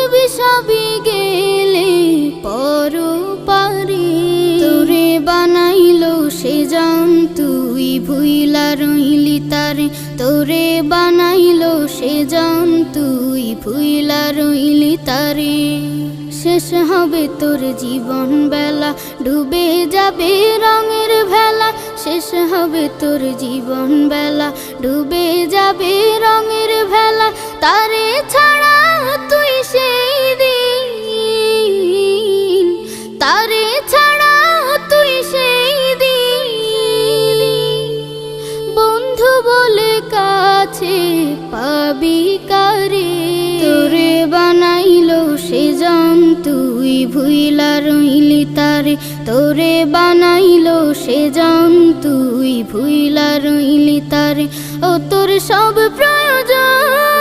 বুঝবি সবই গেলে পরপারে। তোরে বানাইলো সে জান তুই ভুইলা রইলি তারে, তোরে বানাইলো সে জান তুই ভুইলা রইলি তারে। শেষ হবে তোর জীবন বেলা, ডুবে যাবে রঙের ভেলা। শেষ হবে তোর জীবন বেলা, ডুবে যাবে রঙের ভেলা। তারে ছাড়া তুই সেই দিন, তারে ছাড়া তুই সেই দিন। বন্ধু বলে কাছে পাবি কারে, তোরে বানাইলো সে জান তুই ভুইলা রইলি তারে, তোরে বানাইলো সে জান তুই ভুইলা রইলি তারে। ও তোর সব প্রয়োজন